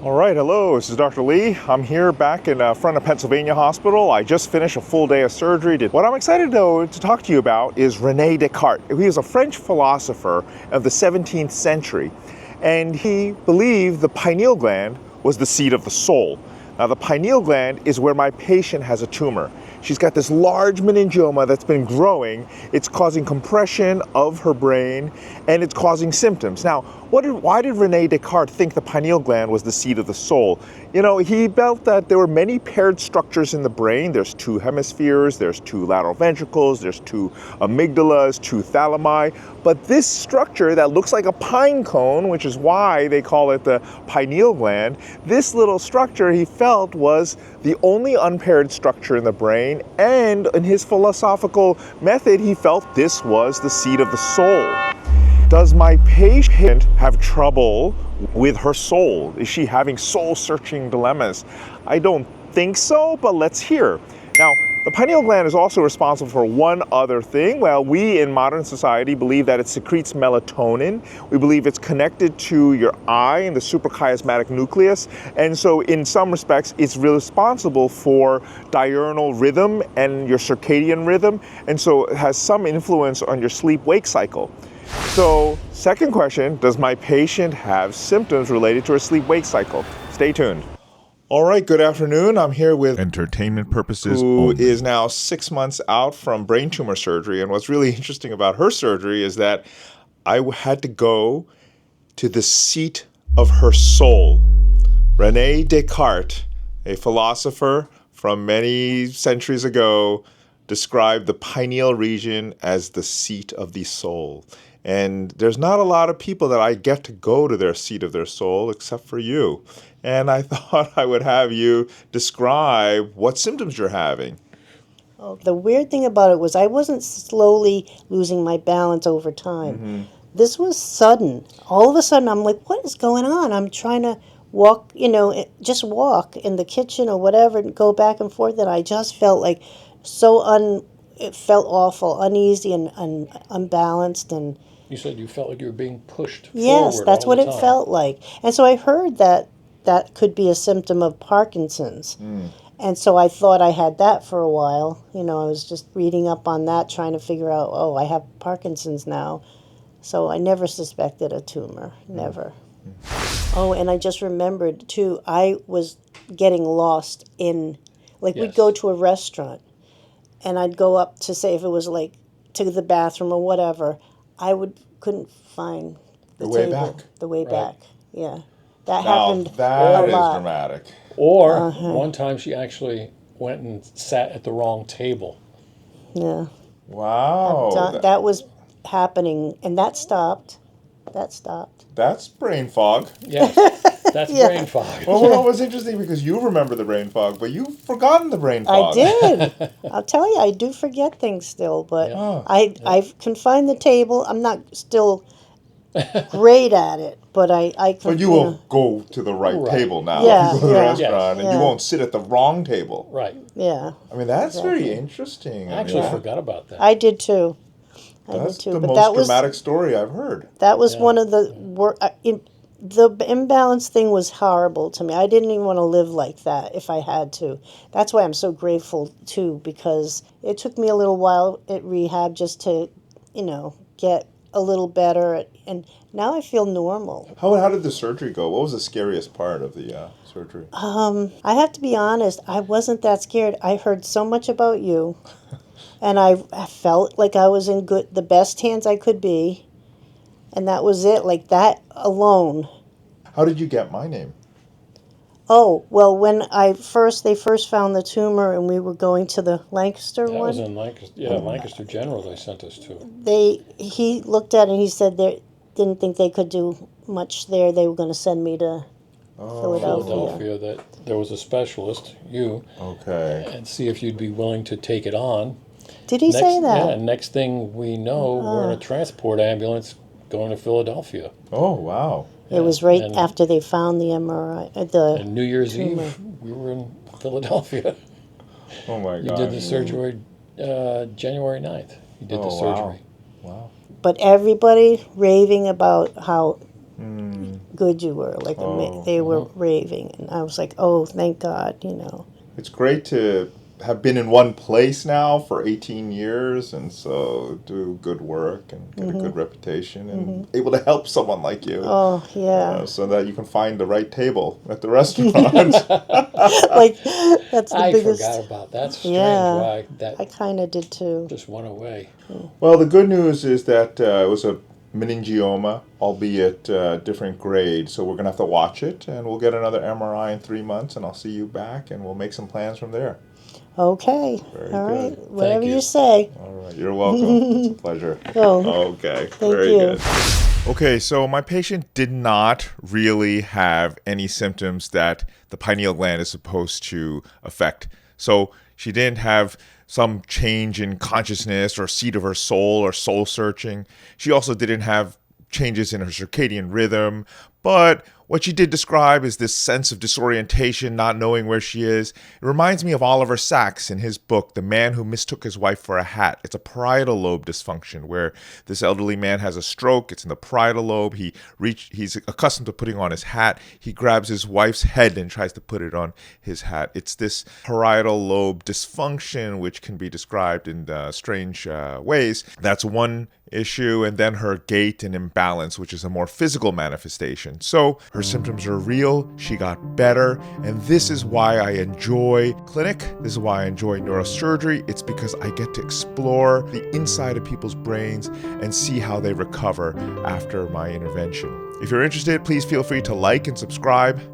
All right, hello, this is Dr. Lee. I'm here back in front of Pennsylvania Hospital. I just finished a full day of surgery. What I'm excited to talk to you about is Renee Descartes. He was a French philosopher of the 17th century, and he believed the pineal gland was the seat of the soul. Now, the pineal gland is where my patient has a tumor. She's got this large meningioma that's been growing. It's causing compression of her brain, and it's causing symptoms. Now, why did Renee Descartes think the pineal gland was the seat of the soul? You know, he felt that there were many paired structures in the brain. There's two hemispheres, there's two lateral ventricles, there's two amygdalas, two thalami. But this structure that looks like a pine cone, which is why they call it the pineal gland, this little structure he felt was the only unpaired structure in the brain, and in his philosophical method, he felt this was the seat of the soul. Does my patient have trouble with her soul? Is she having soul-searching dilemmas? I don't think so, but let's hear. Now, the pineal gland is also responsible for one other thing. Well, we in modern society believe that it secretes melatonin. We believe it's connected to your eye and the suprachiasmatic nucleus. And so in some respects, it's responsible for diurnal rhythm and your circadian rhythm. And so it has some influence on your sleep-wake cycle. So, second question, does my patient have symptoms related to her sleep-wake cycle? Stay tuned. All right, good afternoon. I'm here with entertainment purposes who only. is now 6 months out from brain tumor surgery. And what's really interesting about her surgery is that I had to go to the seat of her soul. Renee Descartes, a philosopher from many centuries ago, described the pineal region as the seat of the soul. And there's not a lot of people that I get to go to their seat of their soul except for you. And I thought I would have you describe what symptoms you're having. Oh, the weird thing about it was I wasn't slowly losing my balance over time. Mm-hmm. This was sudden. All of a sudden, I'm like, what is going on? I'm trying to walk, just walk in the kitchen or whatever and go back and forth. And I just felt like it felt awful, uneasy and unbalanced. And you said you felt like you were being pushed forward. Yes, that's what it time. felt like. And so I heard that could be a symptom of Parkinson's. And so I thought I had that for a while. I was just reading up on that, trying to figure out, I have Parkinson's now. So I never suspected a tumor, never. Oh, and I just remembered, too, I was getting lost in, we'd go to a restaurant, and I'd go up to say if it was to the bathroom or whatever, couldn't find the table. The way back, yeah. That happened that a is lot. dramatic. Or one time she actually went and sat at the wrong table. Yeah. Wow. That was happening, and that stopped. That's brain fog. Yes, that's brain fog. Well, it was interesting because you remember the brain fog, but you've forgotten the brain fog. I did. I'll tell you, I do forget things still, but I can find the table. I'm not still great at it, but I can. But you will go to the right table now. Yeah, you go to the yeah. restaurant, and you won't sit at the wrong table. Right. Yeah. I mean, that's very interesting. I actually forgot about that. I did too. That's the but most dramatic story I've heard. That was one of the the imbalance thing was horrible to me. I didn't even want to live like that if I had to. That's why I'm so grateful too, because it took me a little while at rehab just to, get a little better, and now I feel normal. How did the surgery go? What was the scariest part of the surgery? I have to be honest, I wasn't that scared. I heard so much about you. And I felt like I was in the best hands I could be. And that was it, like that alone. How did you get my name? Oh, well, when they first found the tumor and we were going to the Lancaster one. That was in Lancaster, Lancaster General they sent us to. He looked at it and he said they didn't think they could do much there. They were going to send me to Philadelphia. That there was a specialist, you. Okay. And see if you'd be willing to take it on. Did he say that? Yeah, next thing we know, we're in a transport ambulance going to Philadelphia. Oh, wow. It was right after they found the MRI. And New Year's Eve, we were in Philadelphia. Oh, my God. You did the surgery January 9th. You did the surgery. Wow. But everybody raving about how good you were. Like they were raving, and I was like, oh, thank God, It's great to have been in one place now for 18 years and so do good work and get a good reputation and able to help someone like you. Oh, yeah. So that you can find the right table at the restaurant. Like, that's the I biggest. forgot about that. That's strange. Yeah, Why that I kind of did too. just went away. Well, the good news is that it was a meningioma, albeit different grade. So we're going to have to watch it, and we'll get another MRI in 3 months, and I'll see you back, and we'll make some plans from there. Okay. Very All right. good. Whatever Thank you. you say. All right, you're welcome. It's a pleasure. Oh, Okay, thank very you. good. Okay, so my patient did not really have any symptoms that the pineal gland is supposed to affect. So she didn't have some change in consciousness or seat of her soul or soul searching. She also didn't have changes in her circadian rhythm, but what she did describe is this sense of disorientation, not knowing where she is. It reminds me of Oliver Sacks in his book, The Man Who Mistook His Wife for a Hat. It's a parietal lobe dysfunction where this elderly man has a stroke. It's in the parietal lobe. He's accustomed to putting on his hat. He grabs his wife's head and tries to put it on his hat. It's this parietal lobe dysfunction, which can be described in strange ways. That's one issue, and then her gait and imbalance, which is a more physical manifestation. So her symptoms are real, she got better, and this is why I enjoy clinic, this is why I enjoy neurosurgery. It's because I get to explore the inside of people's brains and see how they recover after my intervention. If you're interested, please feel free to like and subscribe.